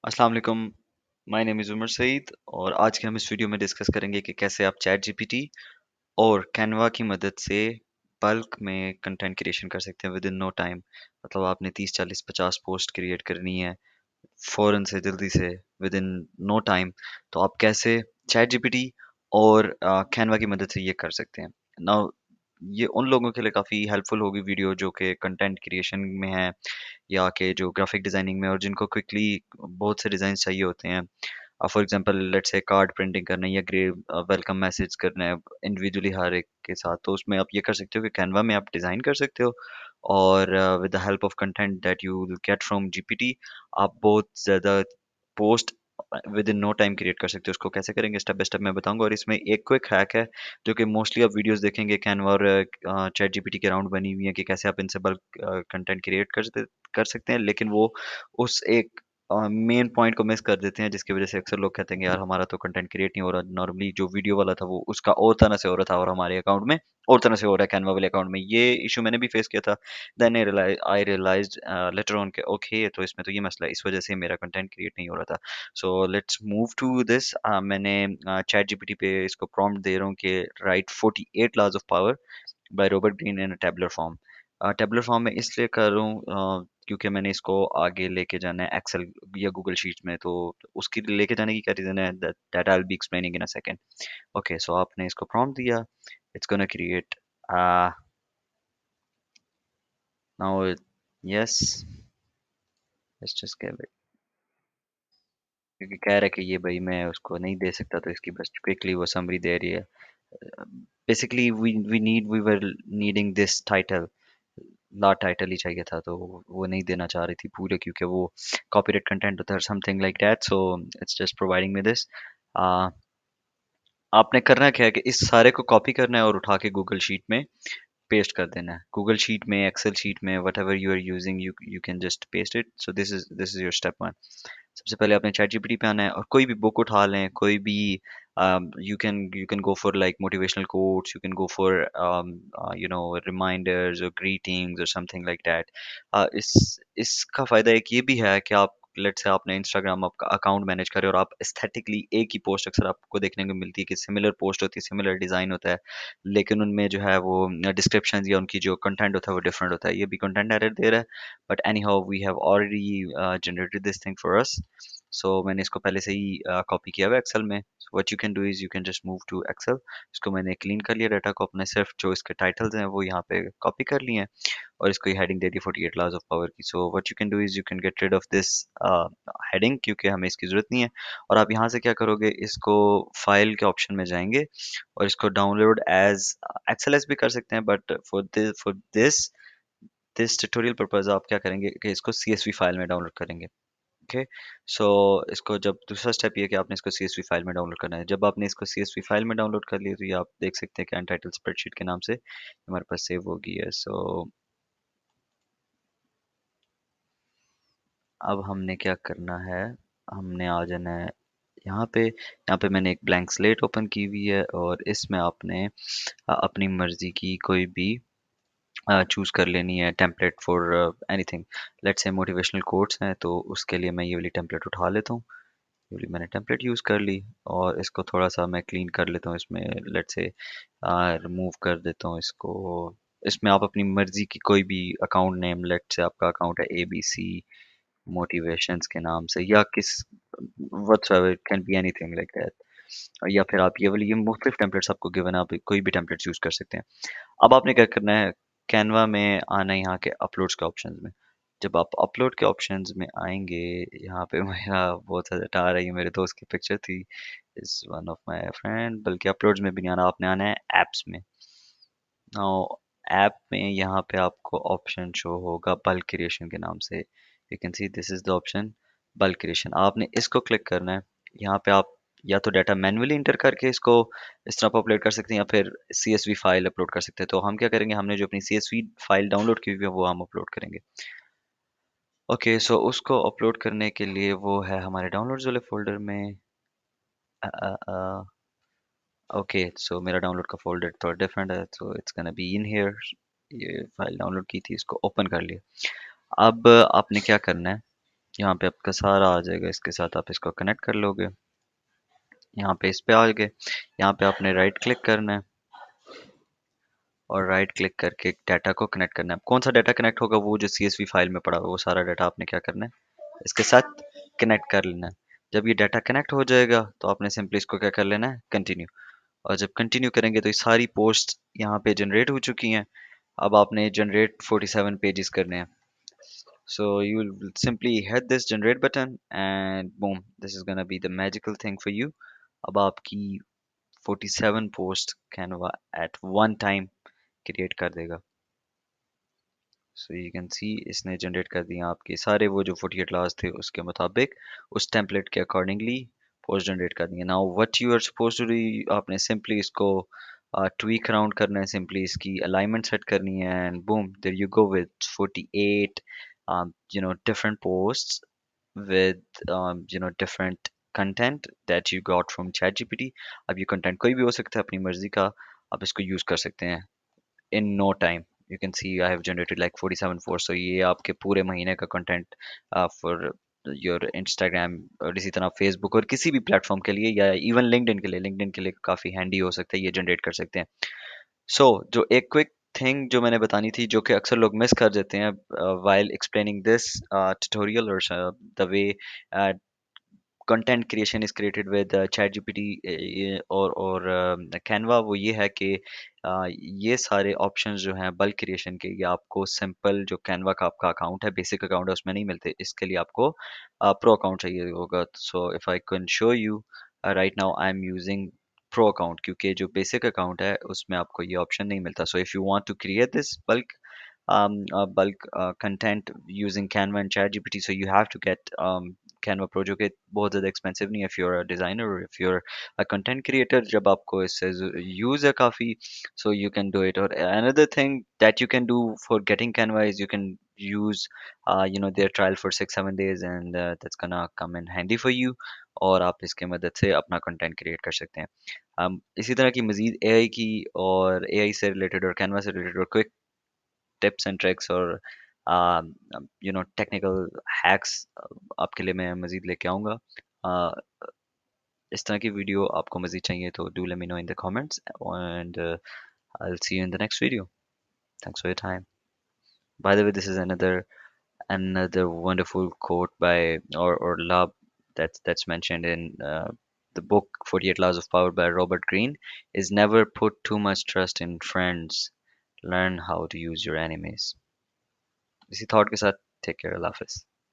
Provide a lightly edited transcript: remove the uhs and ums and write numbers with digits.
अस्सलाम वालेकुम। My name is Umar Saeed और आज के हम इस वीडियो में डिस्कस करेंगे कि कैसे आप चैट जीपीटी और कैनवा की मदद से बल्क में कंटेंट क्रिएशन कर सकते हैं विद इन नो टाइम। मतलब आपने 30 40 50 पोस्ट क्रिएट करनी है फ़ौरन से जल्दी से विद इन नो टाइम, तो आप कैसे चैट जीपीटी और कैनवा की मदद से ये कर सकते हैं। नाउ ये उन लोगों के लिए काफ़ी हेल्पफुल होगी वीडियो जो कि कंटेंट क्रिएशन में है या कि जो ग्राफिक डिज़ाइनिंग में और जिनको क्विकली बहुत से डिज़ाइन चाहिए होते हैं। For example let's say card printing करना है या वेलकम मैसेज करना है इंडिविजुअली हर एक के साथ, तो उसमें आप ये कर सकते हो कि कैनवा में आप डिज़ाइन कर सकते हो और with the help of content that you will get from GPT आप बहुत ज़्यादा post within no time create कर सकते हो। उसको कैसे करेंगे स्टेप बाय स्टेप मैं बताऊंगा और इसमें एक क्विक हैक है जो कि मोस्टली आप वीडियोस देखेंगे कैनवा और चैट जीपीटी के अराउंड बनी हुई है कि कैसे आप इनसे बल्क कंटेंट क्रिएट कर सकते हैं, लेकिन वो उस एक मेन पॉइंट को मिस कर देते हैं जिसकी वजह से अक्सर लोग कहते हैं कि यार हमारा तो कंटेंट क्रिएट नहीं हो रहा। नॉर्मली जो वीडियो वाला था वो उसका और तरह से हो रहा था और हमारे अकाउंट में और तरह से हो रहा है कैनवा वाले अकाउंट में। ये इशू मैंने भी फेस किया था। Then I realised later on के ओके तो इसमें तो ये मसला है, इस वजह से मेरा कंटेंट क्रिएट नहीं हो रहा था। So let's move to this. मैंने चैट जीपीटी पे इसको प्रॉम्प्ट दे रहा हूँ कि write 48 laws of power by Robert Greene in a tabular form. Tabular form में इसलिए कर रहा हूँ क्योंकि मैंने इसको आगे लेके जाना है एक्सेल या गूगल शीट में, तो उसकी लेके जाने की क्या रीज़न है that I will be explaining in a second. Okay so आपने इसको प्रॉम्प्ट दिया, it's gonna create now yes let's just give it, क्योंकि कह रहा है कि ये भाई मैं उसको नहीं दे सकता तो इसकी बस क्विकली वो समरी दे रही है। Basically we were needing this title, ला टाइटल ही चाहिए था, तो वो नहीं देना चाह रही थी पूरे क्योंकि वो कॉपीराइट कंटेंट होता है something like that, so it's just providing me this. आपने करना क्या है कि इस सारे को कॉपी करना है और उठा के गूगल शीट में पेस्ट कर देना है। गूगल शीट में, एक्सेल शीट में, whatever you are using you can just paste it. So this is your step one. सबसे पहले आपने चैट जीपीटी पे आना है और कोई भी बुक उठा लें, कोई भी you can go for like motivational quotes, you can go for reminders or greetings or something like that। इसका फायदा एक ये भी है कि आप लेट्स से आपने इंस्टाग्राम आपका अकाउंट मैनेज करे और आप एस्थेटिकली एक ही पोस्ट अक्सर आपको देखने को मिलती है कि सिमिलर पोस्ट होती है, सिमिलर डिजाइन होता है, लेकिन उनमें जो है वो डिस्क्रिप्शन या उनकी जो कंटेंट होता है वो डिफरेंट होता है। ये भी कंटेंट एरर दे रहा है, but anyhow we have already generated this thing for us. So मैंने इसको पहले से ही कॉपी किया हुआ है एक्सेल में। So what you can do is you can just move to Excel. इसको मैंने क्लीन कर लिया डाटा को, अपने सिर्फ जो इसके टाइटल्स हैं वो यहाँ पे कॉपी कर लिए हैं और इसको ये हेडिंग दे दी 48 लॉज ऑफ पावर की। So what you can do is you can get rid of this heading क्योंकि हमें इसकी ज़रूरत नहीं है। और आप यहाँ से क्या करोगे, इसको फाइल के ऑप्शन में जाएंगे और इसको डाउनलोड एज एक्सएलएस भी कर सकते हैं, but for this this tutorial purpose आप क्या करेंगे कि इसको सीएसवी फाइल में डाउनलोड करेंगे। ओके सो इसको जब दूसरा स्टेप ये है कि आपने इसको सीएसवी फाइल में डाउनलोड करना है। जब आपने इसको सीएसवी फाइल में डाउनलोड कर लिया तो ये आप देख सकते हैं कि अनटाइटल्ड स्प्रेडशीट के नाम से हमारे पास सेव हो गई है। सो अब हमने क्या करना है, हमने आ जाना है यहाँ पे मैंने एक ब्लैंक स्लेट ओपन की हुई है और इसमें आपने अपनी मर्जी की कोई भी चूज़ कर लेनी है template for anything. Let's say motivational quotes हैं तो उसके लिए मैं ये वाली टेम्पलेट उठा लेता हूँ। ये वाली मैंने टेम्पलेट यूज़ कर ली और इसको थोड़ा सा मैं क्लीन कर लेता हूँ। इसमें लेट्स से रिमूव कर देता हूँ इसको। इसमें आप अपनी मर्जी की कोई भी अकाउंट नेम, लेट्स से आपका अकाउंट है एबीसी मोटिवेशंस के नाम से या किस whatsoever, it can be anything like that, या फिर आप ये वाली ये मुख्तलिफ टेम्पलेट्स आपको गिवन है, आप कोई भी टेम्पलेट्स यूज़ कर सकते हैं। अब आपने क्या करना है, कैनवा में आना है यहाँ के अपलोड्स के ऑप्शंस में। जब आप अपलोड के ऑप्शंस में आएंगे, यहाँ पे मेरा बहुत ज़्यादा डार है, ये मेरे दोस्त की पिक्चर थी, is one of my friend. बल्कि अपलोड्स में भी नहीं आना, आपने आना है एप्स में। नाउ ऐप में यहाँ पे आपको ऑप्शन शो होगा बल्क क्रिएशन के नाम से। You can see this is the option bulk creation. आपने इसको क्लिक करना है। यहाँ पे आप या तो डाटा मैन्युअली इंटर करके इसको इस तरह अपलोड कर सकते हैं या फिर सीएसवी फाइल अपलोड कर सकते हैं। तो हम क्या करेंगे, हमने जो अपनी सीएसवी फाइल डाउनलोड की हुई है वो हम अपलोड करेंगे। ओके सो उसको अपलोड करने के लिए वो है हमारे डाउनलोड्स वाले फोल्डर में। ओके सो मेरा डाउनलोड का फोल्डर थोड़ा डिफरेंट है, so it's gonna be in here. ये फाइल डाउनलोड की थी, इसको ओपन कर लिया। अब आपने क्या करना है, यहाँ पे आपका सारा आ जाएगा, इसके साथ आप इसको कनेक्ट कर लोगे। यहाँ पे इस पे आ गए, यहाँ पे आपने राइट क्लिक करना है और राइट क्लिक करके डाटा को कनेक्ट करना है। कौन सा डाटा कनेक्ट होगा, वो जो CSV फाइल में पड़ा हुआ वो सारा डाटा आपने क्या करना है, इसके साथ कनेक्ट कर लेना है। जब ये डाटा कनेक्ट हो जाएगा तो आपने सिंपली इसको क्या कर लेना है, कंटिन्यू। और जब कंटिन्यू करेंगे तो ये सारी पोस्ट यहाँ पे जनरेट हो चुकी हैं। अब आपने जनरेट 47 पेजेस करने हैं। So you will simply hit this generate button and boom, this is gonna be the magical thing for you. अब आपकी 47 post Canva at one time create कर देगा। सो यू कैन सी इसने generate कर दिया आपके सारे वो जो 48 लॉज थे उसके मुताबिक, उस टेम्पलेट के अकॉर्डिंगली पोस्ट जनरेट कर दिया। Now what you are suppose to do, आपने सिंपली इसको ट्वीक अराउंड करना है, सिंपली इसकी अलाइनमेंट सेट करनी है and boom there you go with 48 different posts with different content that you got from ChatGPT। अब ये कंटेंट कोई भी हो सकता है अपनी मर्जी का, आप इसको यूज कर सकते हैं in no time। You can see I have generated like 47 posts, so ये आपके पूरे महीने का कंटेंट for your Instagram और इसी तरह Facebook और किसी भी प्लेटफॉर्म के लिए, या इवन लिंक्डइन के लिए काफ़ी हैंडी हो सकता है, ये जनरेट कर सकते हैं। सो जो एक क्विक थिंग जो मैंने बतानी थी, जो कि अक्सर लोग मिस कर देते हैं while explaining this tutorial or the way content creation is created with chat GPT और कैनवा, वो ये है कि ये सारे ऑप्शंस जो हैं बल्क क्रिएशन के, ये आपको सिंपल जो कैनवा का आपका अकाउंट है, बेसिक अकाउंट है, उसमें नहीं मिलते। इसके लिए आपको प्रो अकाउंट चाहिए होगा। So if I can show you right now, I am using pro account, क्योंकि जो बेसिक अकाउंट है उसमें आपको ये ऑप्शन नहीं मिलता। So if you want to create this bulk content using Canva and ChatGPT. So you have to get Canva Pro, जो कि बहुत ज़्यादा expensive नहीं है if you're a designer or if you're a content creator। जब आपको इससे use है काफ़ी, so you can do it। और another thing that you can do for getting Canva is you can use their trial for 6-7 days and that's gonna come in handy for you। और आप इसके मदद से अपना content create कर सकते हैं। इसी तरह की मज़ीद AI की और AI से रिलेटेड और कैनवा से रिलेटेड और क्विक टिप्स एंड ट्रिक्स और टेक्निकल हैक्स आपके लिए मैं मज़ीद लेके आऊँगा। इस तरह की वीडियो आपको मज़ीद चाहिए तो do let me know in the comments and I will see you in the next video. Thanks for your time. By the way, this is another wonderful quote by or love that's mentioned in the book 48 Laws of Power by Robert Greene is never put too much trust in friends, learn how to use your enemies। इसी thought के साथ take care, अल्लाह हाफिज़।